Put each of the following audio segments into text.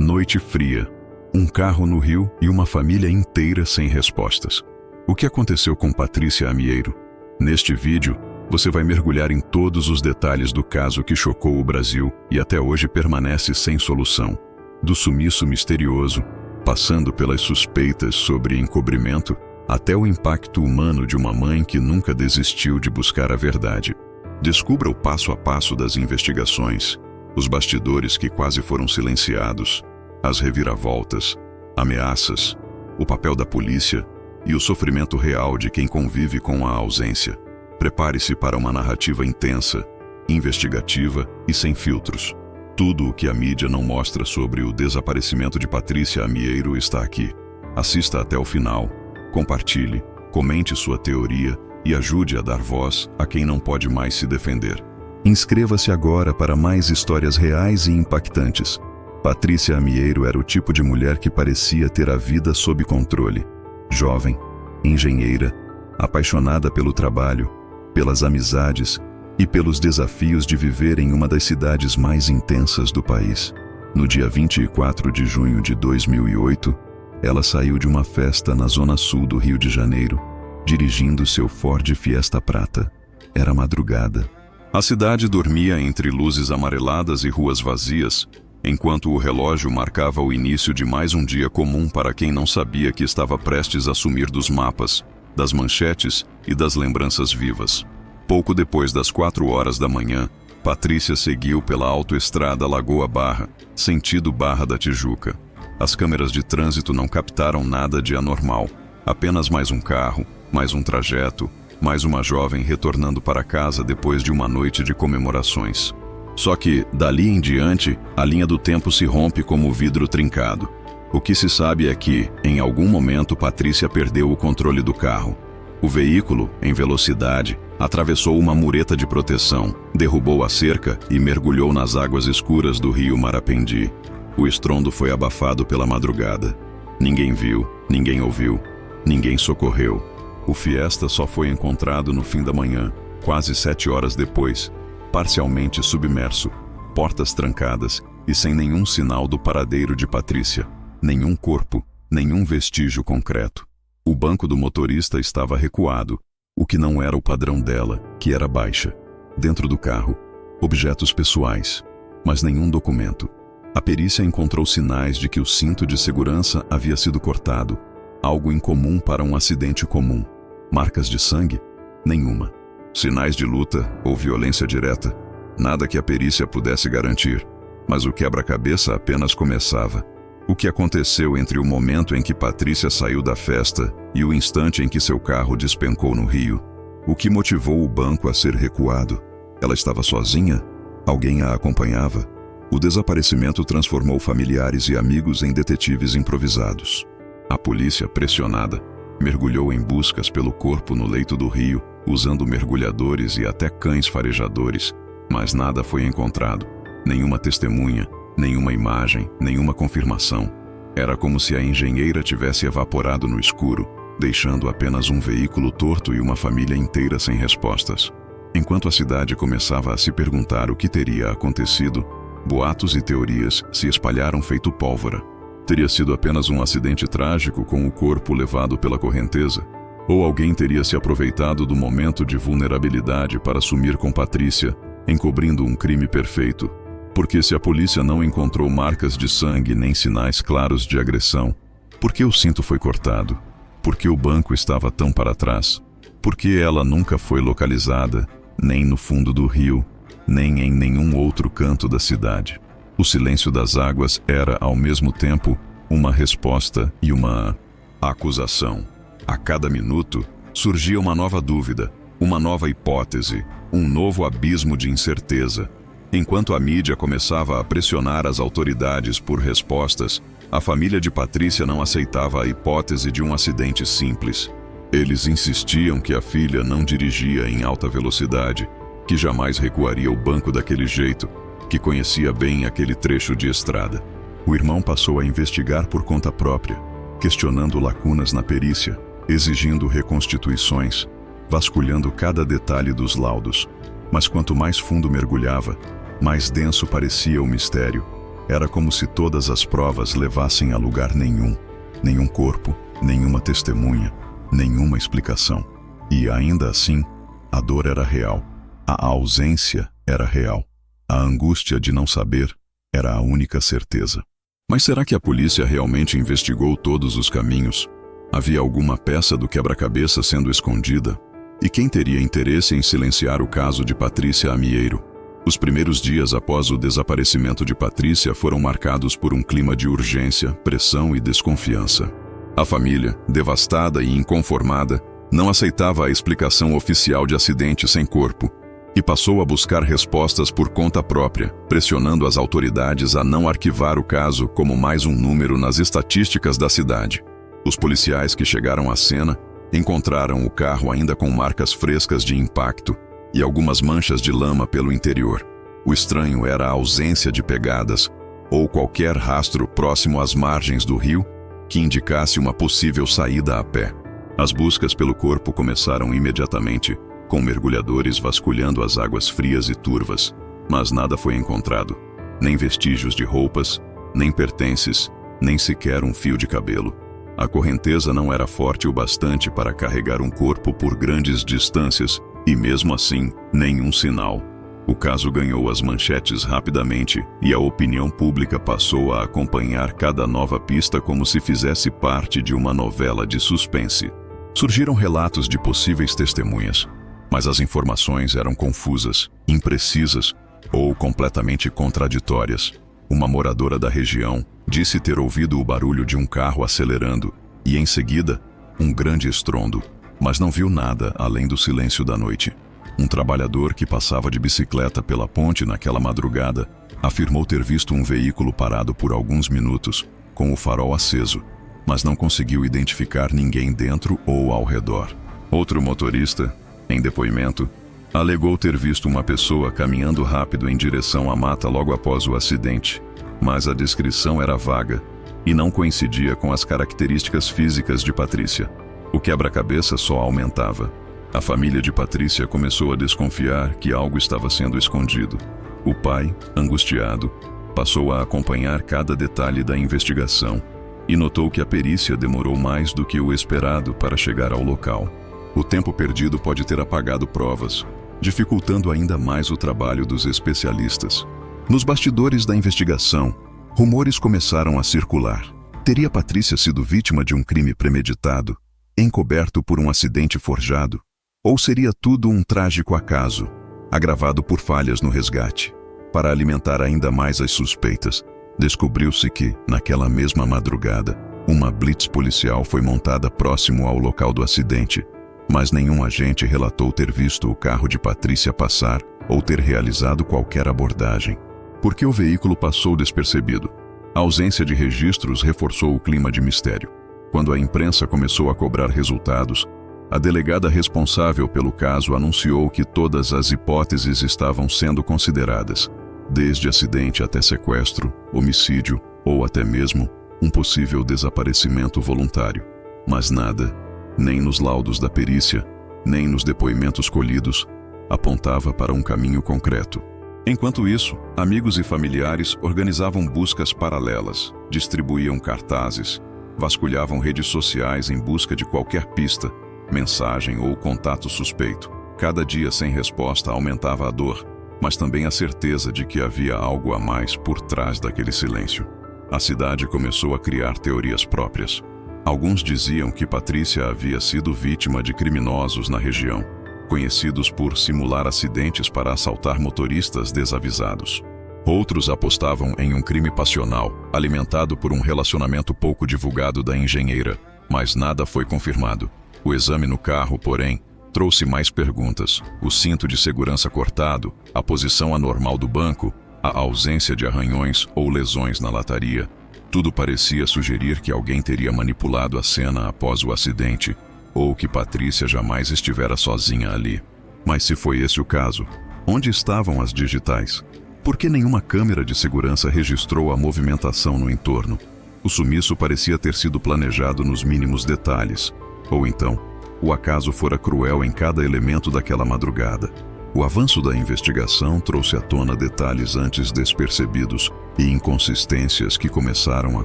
Noite fria. Um carro no rio e uma família inteira sem respostas. O que aconteceu com Patrícia Amieiro? Neste vídeo, você vai mergulhar em todos os detalhes do caso que chocou o Brasil e até hoje permanece sem solução. Do sumiço misterioso, passando pelas suspeitas sobre encobrimento, até o impacto humano de uma mãe que nunca desistiu de buscar a verdade. Descubra o passo a passo das investigações, os bastidores que quase foram silenciados, as reviravoltas, ameaças, o papel da polícia e o sofrimento real de quem convive com a ausência. Prepare-se para uma narrativa intensa, investigativa e sem filtros. Tudo o que a mídia não mostra sobre o desaparecimento de Patrícia Amieiro está aqui. Assista até o final, compartilhe, comente sua teoria e ajude a dar voz a quem não pode mais se defender. Inscreva-se agora para mais histórias reais e impactantes. Patrícia Amieiro era o tipo de mulher que parecia ter a vida sob controle. Jovem, engenheira, apaixonada pelo trabalho, pelas amizades e pelos desafios de viver em uma das cidades mais intensas do país. No dia 24 de junho de 2008, ela saiu de uma festa na zona sul do Rio de Janeiro, dirigindo seu Ford Fiesta Prata. Era madrugada. A cidade dormia entre luzes amareladas e ruas vazias, enquanto o relógio marcava o início de mais um dia comum para quem não sabia que estava prestes a sumir dos mapas, das manchetes e das lembranças vivas. Pouco depois das 4 horas da manhã, Patrícia seguiu pela autoestrada Lagoa Barra, sentido Barra da Tijuca. As câmeras de trânsito não captaram nada de anormal. Apenas mais um carro, mais um trajeto, mais uma jovem retornando para casa depois de uma noite de comemorações. Só que, dali em diante, a linha do tempo se rompe como vidro trincado. O que se sabe é que, em algum momento, Patrícia perdeu o controle do carro. O veículo, em velocidade, atravessou uma mureta de proteção, derrubou a cerca e mergulhou nas águas escuras do rio Marapendi. O estrondo foi abafado pela madrugada. Ninguém viu, ninguém ouviu, ninguém socorreu. O Fiesta só foi encontrado no fim da manhã, quase 7 horas depois, parcialmente submerso, portas trancadas e sem nenhum sinal do paradeiro de Patrícia. Nenhum corpo, nenhum vestígio concreto. O banco do motorista estava recuado, o que não era o padrão dela, que era baixa. Dentro do carro, objetos pessoais, mas nenhum documento. A perícia encontrou sinais de que o cinto de segurança havia sido cortado, algo incomum para um acidente comum. Marcas de sangue? Nenhuma. Sinais de luta ou violência direta? Nada que a perícia pudesse garantir. Mas o quebra-cabeça apenas começava. O que aconteceu entre o momento em que Patrícia saiu da festa e o instante em que seu carro despencou no rio? O que motivou o banco a ser recuado? Ela estava sozinha? Alguém a acompanhava? O desaparecimento transformou familiares e amigos em detetives improvisados. A polícia, pressionada, mergulhou em buscas pelo corpo no leito do rio, usando mergulhadores e até cães farejadores, mas nada foi encontrado. Nenhuma testemunha, nenhuma imagem, nenhuma confirmação. Era como se a engenheira tivesse evaporado no escuro, deixando apenas um veículo torto e uma família inteira sem respostas. Enquanto a cidade começava a se perguntar o que teria acontecido, boatos e teorias se espalharam feito pólvora. Teria sido apenas um acidente trágico com o corpo levado pela correnteza? Ou alguém teria se aproveitado do momento de vulnerabilidade para sumir com Patrícia, encobrindo um crime perfeito? Porque se a polícia não encontrou marcas de sangue nem sinais claros de agressão, por que o cinto foi cortado? Por que o banco estava tão para trás? Por que ela nunca foi localizada, nem no fundo do rio, nem em nenhum outro canto da cidade? O silêncio das águas era, ao mesmo tempo, uma resposta e uma acusação. A cada minuto, surgia uma nova dúvida, uma nova hipótese, um novo abismo de incerteza. Enquanto a mídia começava a pressionar as autoridades por respostas, a família de Patrícia não aceitava a hipótese de um acidente simples. Eles insistiam que a filha não dirigia em alta velocidade, que jamais recuaria o banco daquele jeito, que conhecia bem aquele trecho de estrada. O irmão passou a investigar por conta própria, questionando lacunas na perícia, exigindo reconstituições, vasculhando cada detalhe dos laudos. Mas quanto mais fundo mergulhava, mais denso parecia o mistério. Era como se todas as provas levassem a lugar nenhum. Nenhum corpo, nenhuma testemunha, nenhuma explicação. E ainda assim, a dor era real. A ausência era real. A angústia de não saber era a única certeza. Mas será que a polícia realmente investigou todos os caminhos? Havia alguma peça do quebra-cabeça sendo escondida? E quem teria interesse em silenciar o caso de Patrícia Amieiro? Os primeiros dias após o desaparecimento de Patrícia foram marcados por um clima de urgência, pressão e desconfiança. A família, devastada e inconformada, não aceitava a explicação oficial de acidente sem corpo e passou a buscar respostas por conta própria, pressionando as autoridades a não arquivar o caso como mais um número nas estatísticas da cidade. Os policiais que chegaram à cena encontraram o carro ainda com marcas frescas de impacto e algumas manchas de lama pelo interior. O estranho era a ausência de pegadas ou qualquer rastro próximo às margens do rio que indicasse uma possível saída a pé. As buscas pelo corpo começaram imediatamente, com mergulhadores vasculhando as águas frias e turvas, mas nada foi encontrado. Nem vestígios de roupas, nem pertences, nem sequer um fio de cabelo. A correnteza não era forte o bastante para carregar um corpo por grandes distâncias, e mesmo assim, nenhum sinal. O caso ganhou as manchetes rapidamente e a opinião pública passou a acompanhar cada nova pista como se fizesse parte de uma novela de suspense. Surgiram relatos de possíveis testemunhas, mas as informações eram confusas, imprecisas ou completamente contraditórias. Uma moradora da região disse ter ouvido o barulho de um carro acelerando e, em seguida, um grande estrondo, mas não viu nada além do silêncio da noite. Um trabalhador que passava de bicicleta pela ponte naquela madrugada afirmou ter visto um veículo parado por alguns minutos, com o farol aceso, mas não conseguiu identificar ninguém dentro ou ao redor. Outro motorista, em depoimento, alegou ter visto uma pessoa caminhando rápido em direção à mata logo após o acidente, mas a descrição era vaga e não coincidia com as características físicas de Patrícia. O quebra-cabeça só aumentava. A família de Patrícia começou a desconfiar que algo estava sendo escondido. O pai, angustiado, passou a acompanhar cada detalhe da investigação e notou que a perícia demorou mais do que o esperado para chegar ao local. O tempo perdido pode ter apagado provas, dificultando ainda mais o trabalho dos especialistas. Nos bastidores da investigação, rumores começaram a circular. Teria Patrícia sido vítima de um crime premeditado, encoberto por um acidente forjado? Ou seria tudo um trágico acaso, agravado por falhas no resgate? Para alimentar ainda mais as suspeitas, descobriu-se que, naquela mesma madrugada, uma blitz policial foi montada próximo ao local do acidente, mas nenhum agente relatou ter visto o carro de Patrícia passar ou ter realizado qualquer abordagem. Por que o veículo passou despercebido? A ausência de registros reforçou o clima de mistério. Quando a imprensa começou a cobrar resultados, a delegada responsável pelo caso anunciou que todas as hipóteses estavam sendo consideradas, desde acidente até sequestro, homicídio ou até mesmo um possível desaparecimento voluntário. Mas nada, nem nos laudos da perícia, nem nos depoimentos colhidos, apontava para um caminho concreto. Enquanto isso, amigos e familiares organizavam buscas paralelas, distribuíam cartazes, vasculhavam redes sociais em busca de qualquer pista, mensagem ou contato suspeito. Cada dia sem resposta aumentava a dor, mas também a certeza de que havia algo a mais por trás daquele silêncio. A cidade começou a criar teorias próprias. Alguns diziam que Patrícia havia sido vítima de criminosos na região, conhecidos por simular acidentes para assaltar motoristas desavisados. Outros apostavam em um crime passional, alimentado por um relacionamento pouco divulgado da engenheira, mas nada foi confirmado. O exame no carro, porém, trouxe mais perguntas. O cinto de segurança cortado, a posição anormal do banco, a ausência de arranhões ou lesões na lataria. Tudo parecia sugerir que alguém teria manipulado a cena após o acidente, ou que Patrícia jamais estivera sozinha ali. Mas se foi esse o caso, onde estavam as digitais? Por que nenhuma câmera de segurança registrou a movimentação no entorno? O sumiço parecia ter sido planejado nos mínimos detalhes. Ou então, o acaso fora cruel em cada elemento daquela madrugada. O avanço da investigação trouxe à tona detalhes antes despercebidos, e inconsistências que começaram a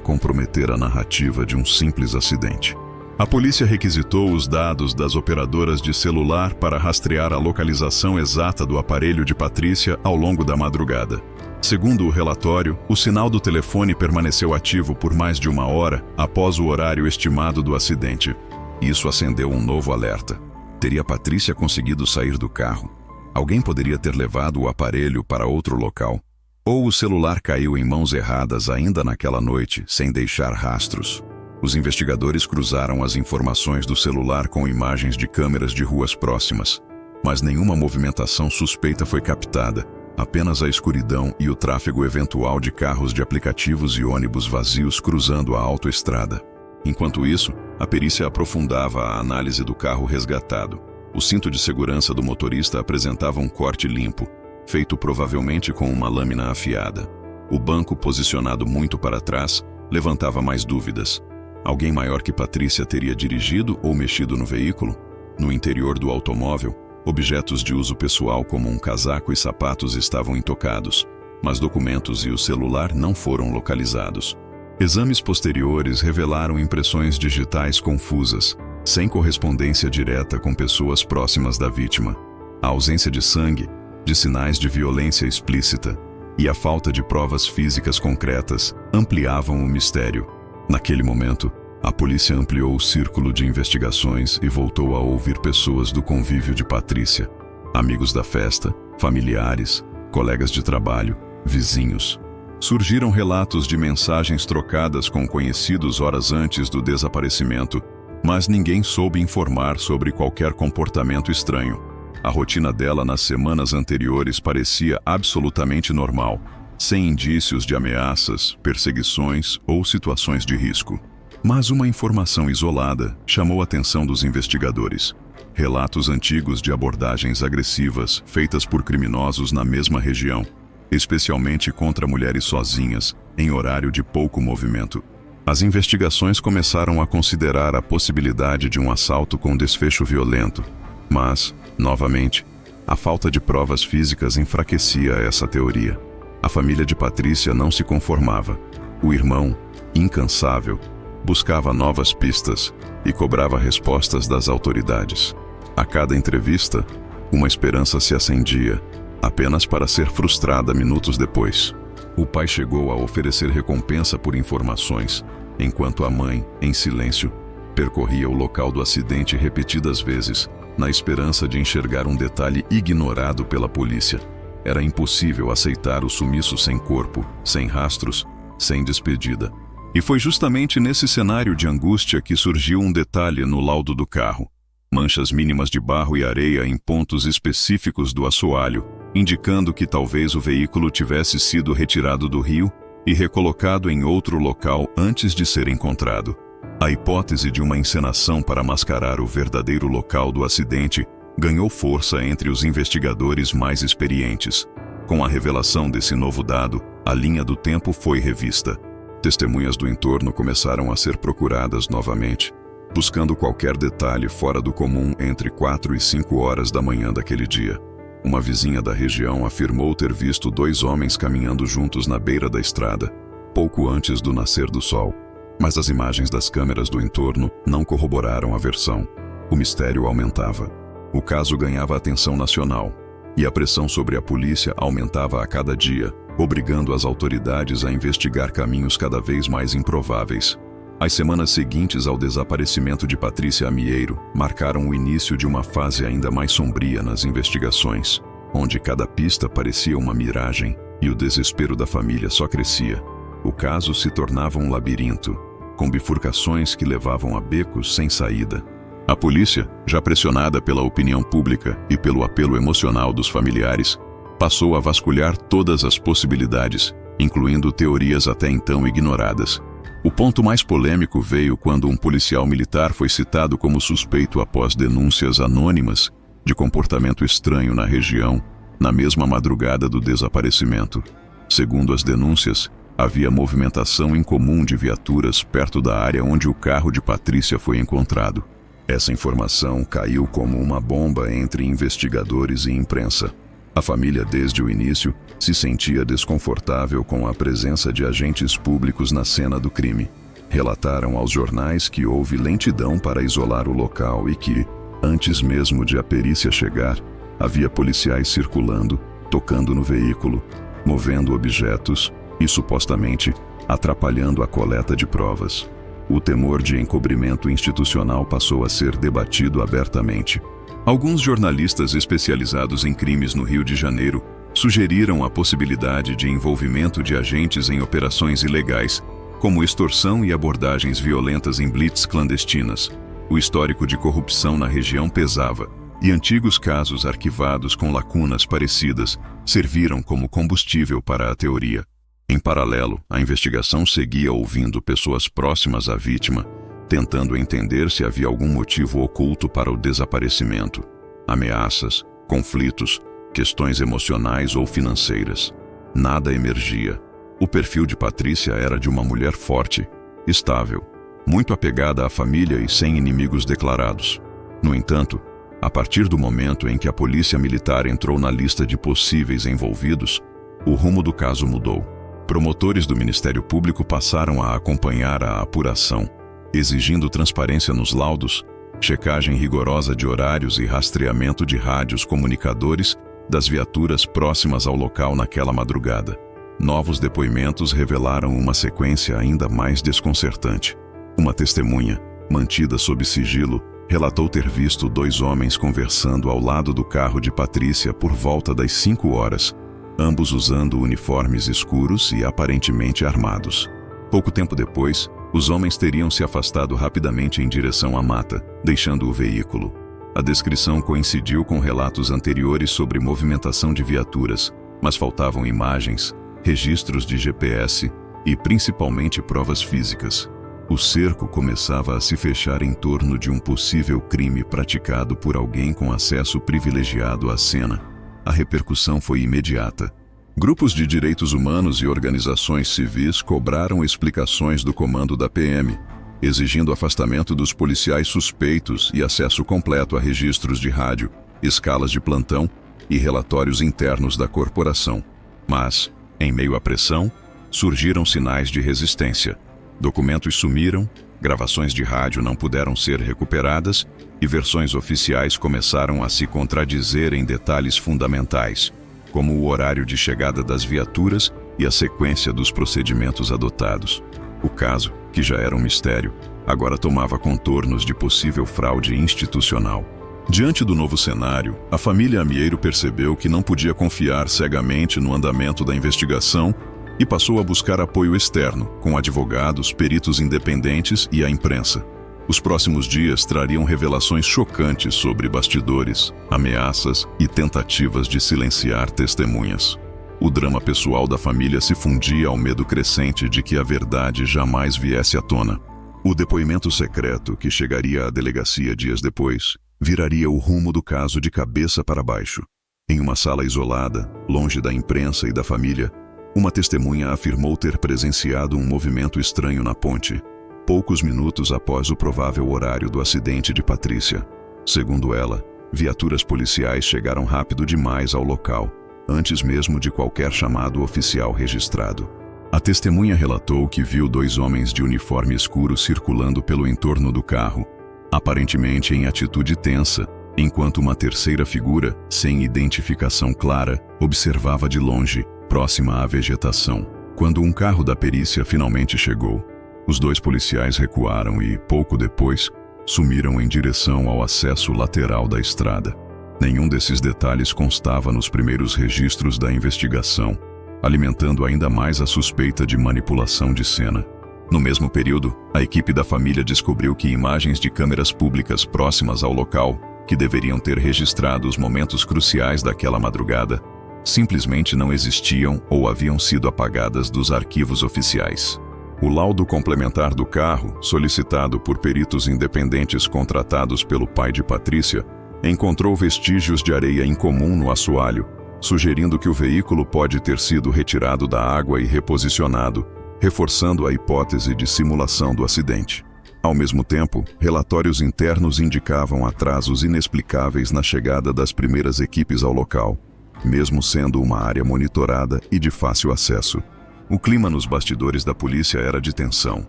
comprometer a narrativa de um simples acidente. A polícia requisitou os dados das operadoras de celular para rastrear a localização exata do aparelho de Patrícia ao longo da madrugada. Segundo o relatório, o sinal do telefone permaneceu ativo por mais de 1 hora após o horário estimado do acidente. Isso acendeu um novo alerta. Teria Patrícia conseguido sair do carro? Alguém poderia ter levado o aparelho para outro local? Ou o celular caiu em mãos erradas ainda naquela noite, sem deixar rastros? Os investigadores cruzaram as informações do celular com imagens de câmeras de ruas próximas, mas nenhuma movimentação suspeita foi captada, apenas a escuridão e o tráfego eventual de carros de aplicativos e ônibus vazios cruzando a autoestrada. Enquanto isso, a perícia aprofundava a análise do carro resgatado. O cinto de segurança do motorista apresentava um corte limpo, feito provavelmente com uma lâmina afiada. O banco, posicionado muito para trás, levantava mais dúvidas. Alguém maior que Patrícia teria dirigido ou mexido no veículo? No interior do automóvel, objetos de uso pessoal como um casaco e sapatos estavam intocados, mas documentos e o celular não foram localizados. Exames posteriores revelaram impressões digitais confusas, sem correspondência direta com pessoas próximas da vítima. A ausência de sangue, de sinais de violência explícita e a falta de provas físicas concretas ampliavam o mistério. Naquele momento, a polícia ampliou o círculo de investigações e voltou a ouvir pessoas do convívio de Patrícia. Amigos da festa, familiares, colegas de trabalho, vizinhos. Surgiram relatos de mensagens trocadas com conhecidos horas antes do desaparecimento, mas ninguém soube informar sobre qualquer comportamento estranho. A rotina dela nas semanas anteriores parecia absolutamente normal, sem indícios de ameaças, perseguições ou situações de risco. Mas uma informação isolada chamou a atenção dos investigadores. Relatos antigos de abordagens agressivas feitas por criminosos na mesma região, especialmente contra mulheres sozinhas, em horário de pouco movimento. As investigações começaram a considerar a possibilidade de um assalto com desfecho violento, mas, novamente, a falta de provas físicas enfraquecia essa teoria. A família de Patrícia não se conformava. O irmão, incansável, buscava novas pistas e cobrava respostas das autoridades. A cada entrevista, uma esperança se acendia, apenas para ser frustrada minutos depois. O pai chegou a oferecer recompensa por informações, enquanto a mãe, em silêncio, percorria o local do acidente repetidas vezes, na esperança de enxergar um detalhe ignorado pela polícia. Era impossível aceitar o sumiço sem corpo, sem rastros, sem despedida. E foi justamente nesse cenário de angústia que surgiu um detalhe no laudo do carro. Manchas mínimas de barro e areia em pontos específicos do assoalho, indicando que talvez o veículo tivesse sido retirado do rio e recolocado em outro local antes de ser encontrado. A hipótese de uma encenação para mascarar o verdadeiro local do acidente ganhou força entre os investigadores mais experientes. Com a revelação desse novo dado, a linha do tempo foi revista. Testemunhas do entorno começaram a ser procuradas novamente, buscando qualquer detalhe fora do comum entre 4 e 5 horas da manhã daquele dia. Uma vizinha da região afirmou ter visto 2 homens caminhando juntos na beira da estrada, pouco antes do nascer do sol. Mas as imagens das câmeras do entorno não corroboraram a versão. O mistério aumentava. O caso ganhava atenção nacional, e a pressão sobre a polícia aumentava a cada dia, obrigando as autoridades a investigar caminhos cada vez mais improváveis. As semanas seguintes ao desaparecimento de Patrícia Amieiro marcaram o início de uma fase ainda mais sombria nas investigações, onde cada pista parecia uma miragem e o desespero da família só crescia. O caso se tornava um labirinto, com bifurcações que levavam a becos sem saída. A polícia, já pressionada pela opinião pública e pelo apelo emocional dos familiares, passou a vasculhar todas as possibilidades, incluindo teorias até então ignoradas. O ponto mais polêmico veio quando um policial militar foi citado como suspeito após denúncias anônimas de comportamento estranho na região, na mesma madrugada do desaparecimento. Segundo as denúncias, havia movimentação incomum de viaturas perto da área onde o carro de Patrícia foi encontrado. Essa informação caiu como uma bomba entre investigadores e imprensa. A família, desde o início, se sentia desconfortável com a presença de agentes públicos na cena do crime. Relataram aos jornais que houve lentidão para isolar o local e que, antes mesmo de a perícia chegar, havia policiais circulando, tocando no veículo, movendo objetos e, supostamente, atrapalhando a coleta de provas. O temor de encobrimento institucional passou a ser debatido abertamente. Alguns jornalistas especializados em crimes no Rio de Janeiro sugeriram a possibilidade de envolvimento de agentes em operações ilegais, como extorsão e abordagens violentas em blitz clandestinas. O histórico de corrupção na região pesava, e antigos casos arquivados com lacunas parecidas serviram como combustível para a teoria. Em paralelo, a investigação seguia ouvindo pessoas próximas à vítima, tentando entender se havia algum motivo oculto para o desaparecimento. Ameaças, conflitos, questões emocionais ou financeiras. Nada emergia. O perfil de Patrícia era de uma mulher forte, estável, muito apegada à família e sem inimigos declarados. No entanto, a partir do momento em que a polícia militar entrou na lista de possíveis envolvidos, o rumo do caso mudou. Promotores do Ministério Público passaram a acompanhar a apuração, exigindo transparência nos laudos, checagem rigorosa de horários e rastreamento de rádios comunicadores das viaturas próximas ao local naquela madrugada. Novos depoimentos revelaram uma sequência ainda mais desconcertante. Uma testemunha, mantida sob sigilo, relatou ter visto 2 homens conversando ao lado do carro de Patrícia por volta das 5 horas, ambos usando uniformes escuros e aparentemente armados. Pouco tempo depois, os homens teriam se afastado rapidamente em direção à mata, deixando o veículo. A descrição coincidiu com relatos anteriores sobre movimentação de viaturas, mas faltavam imagens, registros de GPS e principalmente provas físicas. O cerco começava a se fechar em torno de um possível crime praticado por alguém com acesso privilegiado à cena. A repercussão foi imediata. Grupos de direitos humanos e organizações civis cobraram explicações do comando da PM, exigindo afastamento dos policiais suspeitos e acesso completo a registros de rádio, escalas de plantão e relatórios internos da corporação. Mas, em meio à pressão, surgiram sinais de resistência. Documentos sumiram, gravações de rádio não puderam ser recuperadas e versões oficiais começaram a se contradizer em detalhes fundamentais, como o horário de chegada das viaturas e a sequência dos procedimentos adotados. O caso, que já era um mistério, agora tomava contornos de possível fraude institucional. Diante do novo cenário, a família Amieiro percebeu que não podia confiar cegamente no andamento da investigação e passou a buscar apoio externo, com advogados, peritos independentes e a imprensa. Os próximos dias trariam revelações chocantes sobre bastidores, ameaças e tentativas de silenciar testemunhas. O drama pessoal da família se fundia ao medo crescente de que a verdade jamais viesse à tona. O depoimento secreto, que chegaria à delegacia dias depois, viraria o rumo do caso de cabeça para baixo. Em uma sala isolada, longe da imprensa e da família, uma testemunha afirmou ter presenciado um movimento estranho na ponte, poucos minutos após o provável horário do acidente de Patrícia. Segundo ela, viaturas policiais chegaram rápido demais ao local, antes mesmo de qualquer chamado oficial registrado. A testemunha relatou que viu 2 homens de uniforme escuro circulando pelo entorno do carro, aparentemente em atitude tensa, enquanto uma terceira figura, sem identificação clara, observava de longe, próxima à vegetação. Quando um carro da perícia finalmente chegou, os 2 policiais recuaram e, pouco depois, sumiram em direção ao acesso lateral da estrada. Nenhum desses detalhes constava nos primeiros registros da investigação, alimentando ainda mais a suspeita de manipulação de cena. No mesmo período, a equipe da família descobriu que imagens de câmeras públicas próximas ao local, que deveriam ter registrado os momentos cruciais daquela madrugada, simplesmente não existiam ou haviam sido apagadas dos arquivos oficiais. O laudo complementar do carro, solicitado por peritos independentes contratados pelo pai de Patrícia, encontrou vestígios de areia incomum no assoalho, sugerindo que o veículo pode ter sido retirado da água e reposicionado, reforçando a hipótese de simulação do acidente. Ao mesmo tempo, relatórios internos indicavam atrasos inexplicáveis na chegada das primeiras equipes ao local. mesmo sendo uma área monitorada e de fácil acesso. O clima nos bastidores da polícia era de tensão.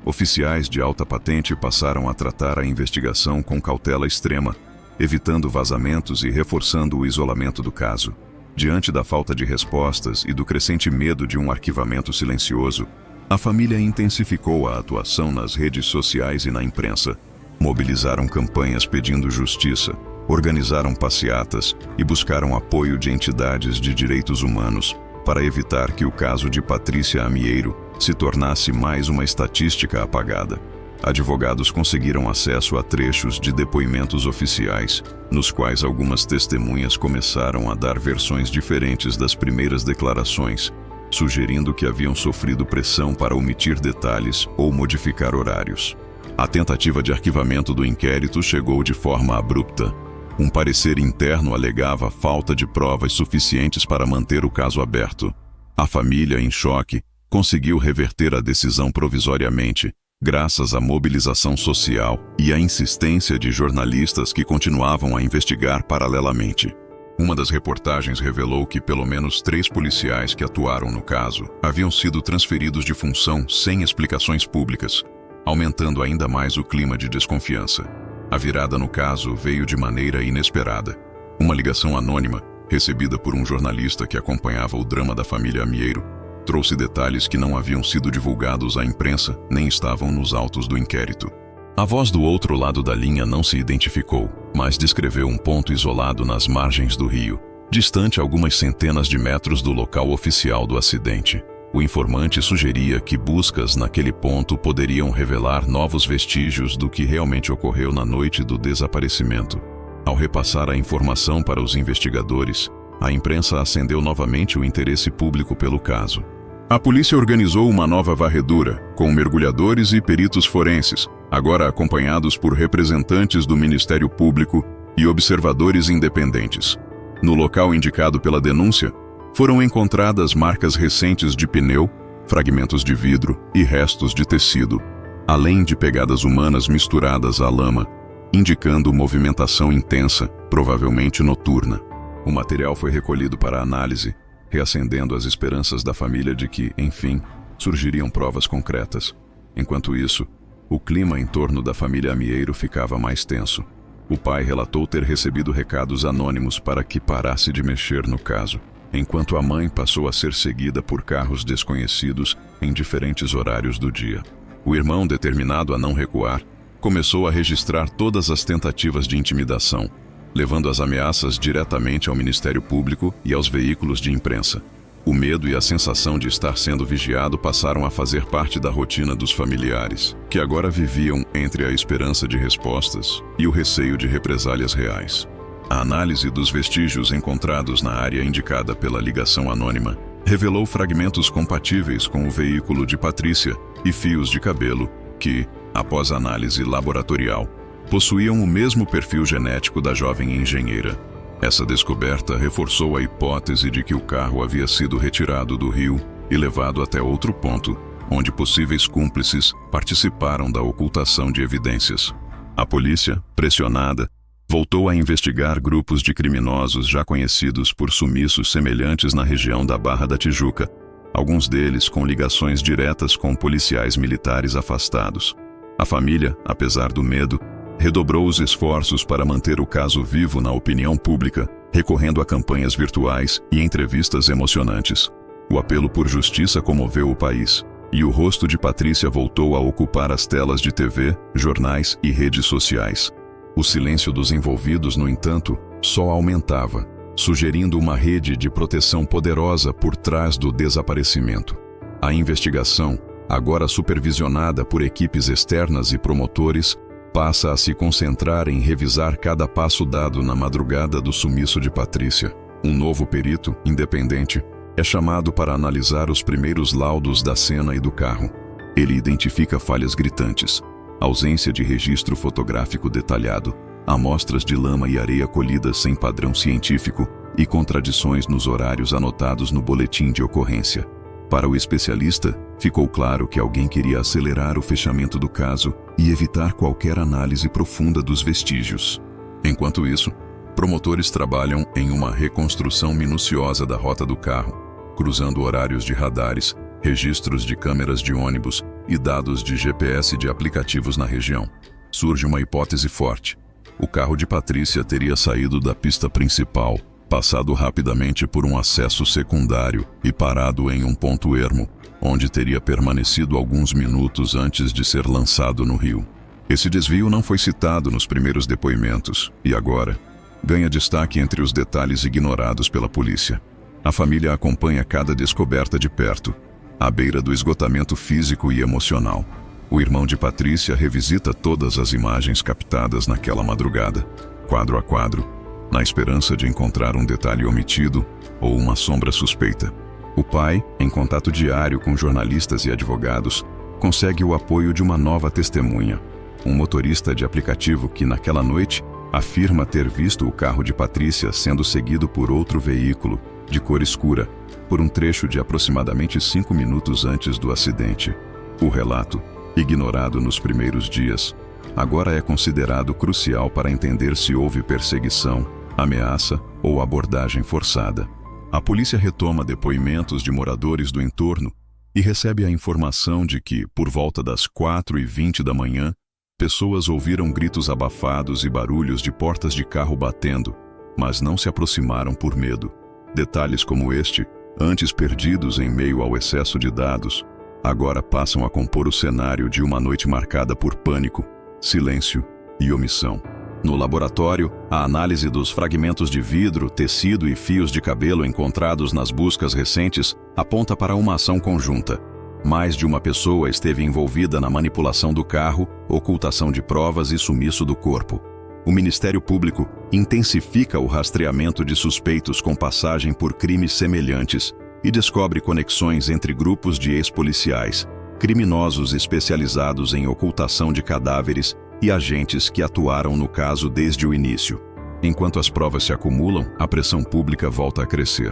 Oficiais de alta patente passaram a tratar a investigação com cautela extrema, evitando vazamentos e reforçando o isolamento do caso. Diante da falta de respostas e do crescente medo de um arquivamento silencioso, a família intensificou a atuação nas redes sociais e na imprensa. Mobilizaram campanhas pedindo justiça, organizaram passeatas e buscaram apoio de entidades de direitos humanos para evitar que o caso de Patrícia Amieiro se tornasse mais uma estatística apagada. Advogados conseguiram acesso a trechos de depoimentos oficiais, nos quais algumas testemunhas começaram a dar versões diferentes das primeiras declarações, sugerindo que haviam sofrido pressão para omitir detalhes ou modificar horários. A tentativa de arquivamento do inquérito chegou de forma abrupta. Um parecer interno alegava falta de provas suficientes para manter o caso aberto. A família, em choque, conseguiu reverter a decisão provisoriamente, graças à mobilização social e à insistência de jornalistas que continuavam a investigar paralelamente. Uma das reportagens revelou que pelo menos 3 policiais que atuaram no caso haviam sido transferidos de função sem explicações públicas, aumentando ainda mais o clima de desconfiança. A virada no caso veio de maneira inesperada. Uma ligação anônima, recebida por um jornalista que acompanhava o drama da família Amieiro, trouxe detalhes que não haviam sido divulgados à imprensa nem estavam nos autos do inquérito. A voz do outro lado da linha não se identificou, mas descreveu um ponto isolado nas margens do rio, distante algumas centenas de metros do local oficial do acidente. O informante sugeria que buscas naquele ponto poderiam revelar novos vestígios do que realmente ocorreu na noite do desaparecimento. Ao repassar a informação para os investigadores, a imprensa acendeu novamente o interesse público pelo caso. A polícia organizou uma nova varredura, com mergulhadores e peritos forenses, agora acompanhados por representantes do Ministério Público e observadores independentes. No local indicado pela denúncia, foram encontradas marcas recentes de pneu, fragmentos de vidro e restos de tecido, além de pegadas humanas misturadas à lama, indicando movimentação intensa, provavelmente noturna. O material foi recolhido para análise, reacendendo as esperanças da família de que, enfim, surgiriam provas concretas. Enquanto isso, o clima em torno da família Amieiro ficava mais tenso. O pai relatou ter recebido recados anônimos para que parasse de mexer no caso, enquanto a mãe passou a ser seguida por carros desconhecidos em diferentes horários do dia. O irmão, determinado a não recuar, começou a registrar todas as tentativas de intimidação, levando as ameaças diretamente ao Ministério Público e aos veículos de imprensa. O medo e a sensação de estar sendo vigiado passaram a fazer parte da rotina dos familiares, que agora viviam entre a esperança de respostas e o receio de represálias reais. A análise dos vestígios encontrados na área indicada pela ligação anônima revelou fragmentos compatíveis com o veículo de Patrícia e fios de cabelo que, após análise laboratorial, possuíam o mesmo perfil genético da jovem engenheira. Essa descoberta reforçou a hipótese de que o carro havia sido retirado do rio e levado até outro ponto, onde possíveis cúmplices participaram da ocultação de evidências. A polícia, pressionada, voltou a investigar grupos de criminosos já conhecidos por sumiços semelhantes na região da Barra da Tijuca, alguns deles com ligações diretas com policiais militares afastados. A família, apesar do medo, redobrou os esforços para manter o caso vivo na opinião pública, recorrendo a campanhas virtuais e entrevistas emocionantes. O apelo por justiça comoveu o país, e o rosto de Patrícia voltou a ocupar as telas de TV, jornais e redes sociais. O silêncio dos envolvidos, no entanto, só aumentava, sugerindo uma rede de proteção poderosa por trás do desaparecimento. A investigação, agora supervisionada por equipes externas e promotores, passa a se concentrar em revisar cada passo dado na madrugada do sumiço de Patrícia. Um novo perito, independente, é chamado para analisar os primeiros laudos da cena e do carro. Ele identifica falhas gritantes, ausência de registro fotográfico detalhado, amostras de lama e areia colhidas sem padrão científico e contradições nos horários anotados no boletim de ocorrência. Para o especialista, ficou claro que alguém queria acelerar o fechamento do caso e evitar qualquer análise profunda dos vestígios. Enquanto isso, Promotores trabalham em uma reconstrução minuciosa da rota do carro, cruzando horários de radares, registros de câmeras de ônibus e dados de GPS de aplicativos na região. Surge uma hipótese forte. O carro de Patrícia teria saído da pista principal, passado rapidamente por um acesso secundário e parado em um ponto ermo, onde teria permanecido alguns minutos antes de ser lançado no rio. Esse desvio não foi citado nos primeiros depoimentos e agora ganha destaque entre os detalhes ignorados pela polícia. A família acompanha cada descoberta de perto, à beira do esgotamento físico e emocional. O irmão de Patrícia revisita todas as imagens captadas naquela madrugada, quadro a quadro, na esperança de encontrar um detalhe omitido ou uma sombra suspeita. O pai, em contato diário com jornalistas e advogados, consegue o apoio de uma nova testemunha, um motorista de aplicativo que, naquela noite, afirma ter visto o carro de Patrícia sendo seguido por outro veículo, de cor escura, por um trecho de aproximadamente 5 minutos antes do acidente. O relato, ignorado nos primeiros dias, agora é considerado crucial para entender se houve perseguição, ameaça ou abordagem forçada. A polícia retoma depoimentos de moradores do entorno e recebe a informação de que, por volta das 4h20 da manhã, pessoas ouviram gritos abafados e barulhos de portas de carro batendo, mas não se aproximaram por medo. Detalhes como este, antes perdidos em meio ao excesso de dados, agora passam a compor o cenário de uma noite marcada por pânico, silêncio e omissão. No laboratório, a análise dos fragmentos de vidro, tecido e fios de cabelo encontrados nas buscas recentes aponta para uma ação conjunta. Mais de uma pessoa esteve envolvida na manipulação do carro, ocultação de provas e sumiço do corpo. O Ministério Público intensifica o rastreamento de suspeitos com passagem por crimes semelhantes e descobre conexões entre grupos de ex-policiais, criminosos especializados em ocultação de cadáveres e agentes que atuaram no caso desde o início. Enquanto as provas se acumulam, a pressão pública volta a crescer.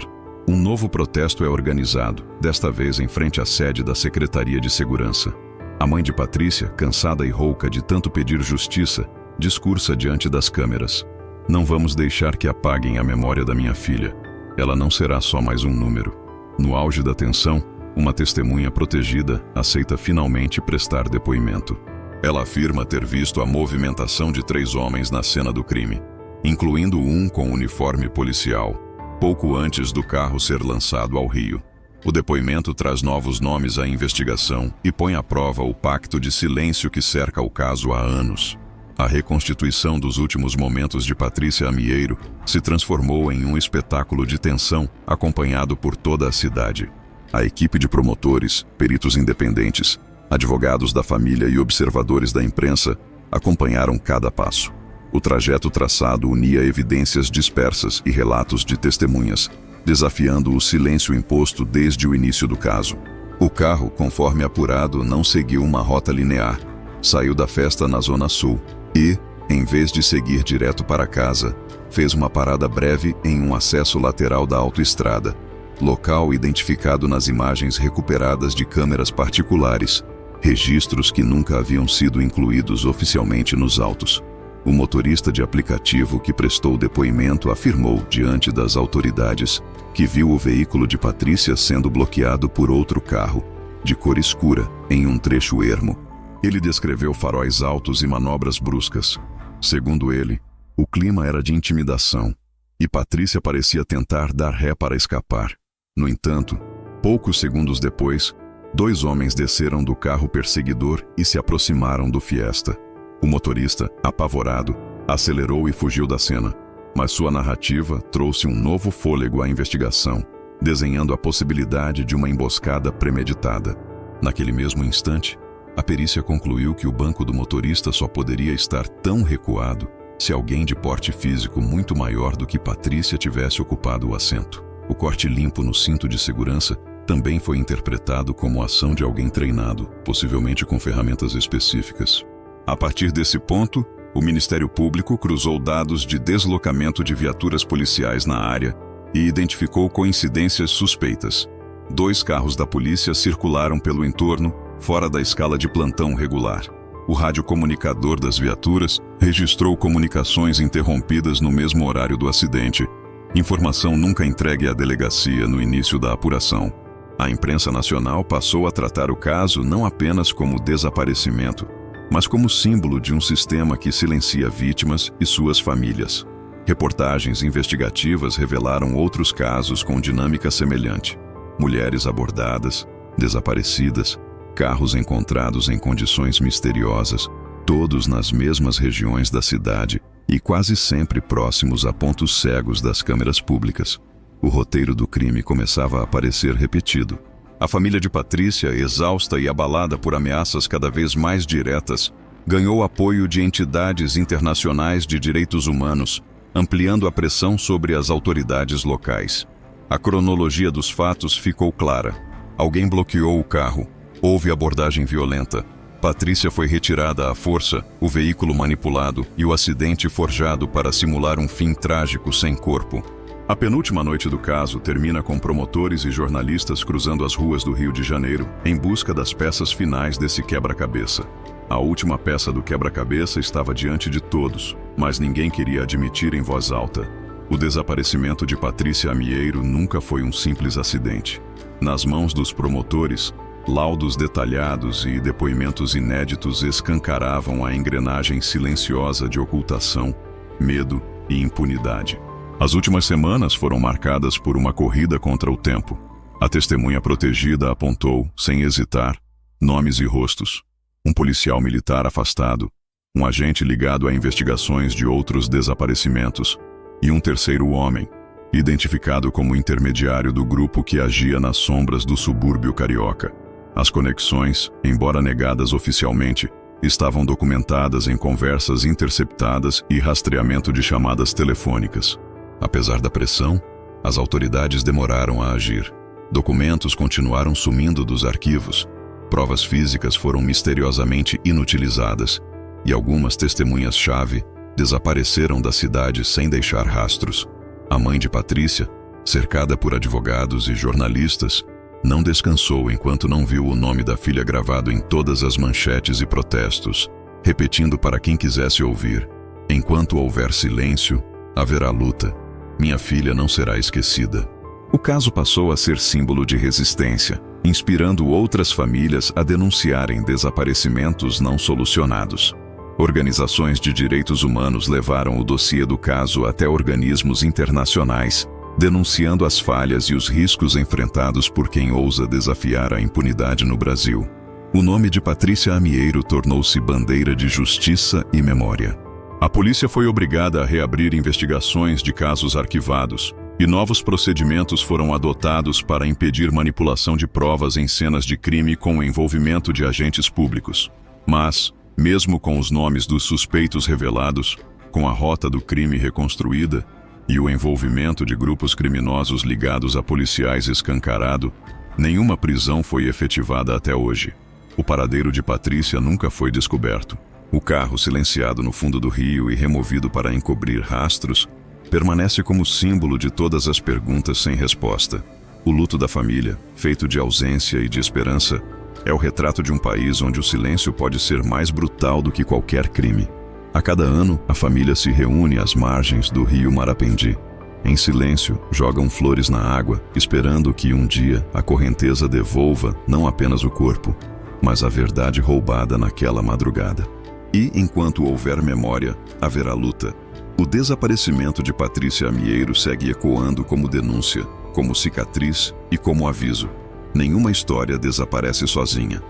Um novo protesto é organizado, desta vez em frente à sede da Secretaria de Segurança. A mãe de Patrícia, cansada e rouca de tanto pedir justiça, discursa diante das câmeras. Não vamos deixar que apaguem a memória da minha filha. Ela não será só mais um número. No auge da tensão, uma testemunha protegida aceita finalmente prestar depoimento. Ela afirma ter visto a movimentação de 3 homens na cena do crime, incluindo um com uniforme policial, pouco antes do carro ser lançado ao rio. O depoimento traz novos nomes à investigação e põe à prova o pacto de silêncio que cerca o caso há anos. A reconstituição dos últimos momentos de Patrícia Amieiro se transformou em um espetáculo de tensão acompanhado por toda a cidade. A equipe de promotores, peritos independentes, advogados da família e observadores da imprensa acompanharam cada passo. O trajeto traçado unia evidências dispersas e relatos de testemunhas, desafiando o silêncio imposto desde o início do caso. O carro, conforme apurado, não seguiu uma rota linear. Saiu da festa na Zona Sul e, em vez de seguir direto para casa, fez uma parada breve em um acesso lateral da autoestrada, local identificado nas imagens recuperadas de câmeras particulares, registros que nunca haviam sido incluídos oficialmente nos autos. O motorista de aplicativo que prestou depoimento afirmou diante das autoridades que viu o veículo de Patrícia sendo bloqueado por outro carro, de cor escura, em um trecho ermo. Ele descreveu faróis altos e manobras bruscas. Segundo ele, o clima era de intimidação, e Patrícia parecia tentar dar ré para escapar. No entanto, poucos segundos depois, 2 homens desceram do carro perseguidor e se aproximaram do Fiesta. O motorista, apavorado, acelerou e fugiu da cena, mas sua narrativa trouxe um novo fôlego à investigação, desenhando a possibilidade de uma emboscada premeditada. Naquele mesmo instante, a perícia concluiu que o banco do motorista só poderia estar tão recuado se alguém de porte físico muito maior do que Patrícia tivesse ocupado o assento. O corte limpo no cinto de segurança também foi interpretado como ação de alguém treinado, possivelmente com ferramentas específicas. A partir desse ponto, o Ministério Público cruzou dados de deslocamento de viaturas policiais na área e identificou coincidências suspeitas. 2 carros da polícia circularam pelo entorno, fora da escala de plantão regular. O radiocomunicador das viaturas registrou comunicações interrompidas no mesmo horário do acidente, informação nunca entregue à delegacia no início da apuração. A imprensa nacional passou a tratar o caso não apenas como desaparecimento, mas como símbolo de um sistema que silencia vítimas e suas famílias. Reportagens investigativas revelaram outros casos com dinâmica semelhante: mulheres abordadas, desaparecidas, carros encontrados em condições misteriosas, todos nas mesmas regiões da cidade e quase sempre próximos a pontos cegos das câmeras públicas. O roteiro do crime começava a parecer repetido. A família de Patrícia, exausta e abalada por ameaças cada vez mais diretas, ganhou apoio de entidades internacionais de direitos humanos, ampliando a pressão sobre as autoridades locais. A cronologia dos fatos ficou clara. Alguém bloqueou o carro. Houve abordagem violenta. Patrícia foi retirada à força, o veículo manipulado e o acidente forjado para simular um fim trágico sem corpo. A penúltima noite do caso termina com promotores e jornalistas cruzando as ruas do Rio de Janeiro em busca das peças finais desse quebra-cabeça. A última peça do quebra-cabeça estava diante de todos, mas ninguém queria admitir em voz alta. O desaparecimento de Patrícia Amieiro nunca foi um simples acidente. Nas mãos dos promotores, laudos detalhados e depoimentos inéditos escancaravam a engrenagem silenciosa de ocultação, medo e impunidade. As últimas semanas foram marcadas por uma corrida contra o tempo. A testemunha protegida apontou, sem hesitar, nomes e rostos. Um policial militar afastado, um agente ligado a investigações de outros desaparecimentos e um terceiro homem, identificado como intermediário do grupo que agia nas sombras do subúrbio carioca. As conexões, embora negadas oficialmente, estavam documentadas em conversas interceptadas e rastreamento de chamadas telefônicas. Apesar da pressão, as autoridades demoraram a agir. Documentos continuaram sumindo dos arquivos, provas físicas foram misteriosamente inutilizadas e algumas testemunhas-chave desapareceram da cidade sem deixar rastros. A mãe de Patrícia, cercada por advogados e jornalistas, não descansou enquanto não viu o nome da filha gravado em todas as manchetes e protestos, repetindo para quem quisesse ouvir: enquanto houver silêncio, haverá luta. Minha filha não será esquecida. O caso passou a ser símbolo de resistência, inspirando outras famílias a denunciarem desaparecimentos não solucionados. Organizações de direitos humanos levaram o dossiê do caso até organismos internacionais, denunciando as falhas e os riscos enfrentados por quem ousa desafiar a impunidade no Brasil. O nome de Patrícia Amieiro tornou-se bandeira de justiça e memória. A polícia foi obrigada a reabrir investigações de casos arquivados, e novos procedimentos foram adotados para impedir manipulação de provas em cenas de crime com o envolvimento de agentes públicos. Mas, mesmo com os nomes dos suspeitos revelados, com a rota do crime reconstruída e o envolvimento de grupos criminosos ligados a policiais escancarado, nenhuma prisão foi efetivada até hoje. O paradeiro de Patrícia nunca foi descoberto. O carro, silenciado no fundo do rio e removido para encobrir rastros, permanece como símbolo de todas as perguntas sem resposta. O luto da família, feito de ausência e de esperança, é o retrato de um país onde o silêncio pode ser mais brutal do que qualquer crime. A cada ano, a família se reúne às margens do rio Marapendi. Em silêncio, jogam flores na água, esperando que um dia a correnteza devolva não apenas o corpo, mas a verdade roubada naquela madrugada. E, enquanto houver memória, haverá luta. O desaparecimento de Patrícia Amieiro segue ecoando como denúncia, como cicatriz e como aviso. Nenhuma história desaparece sozinha.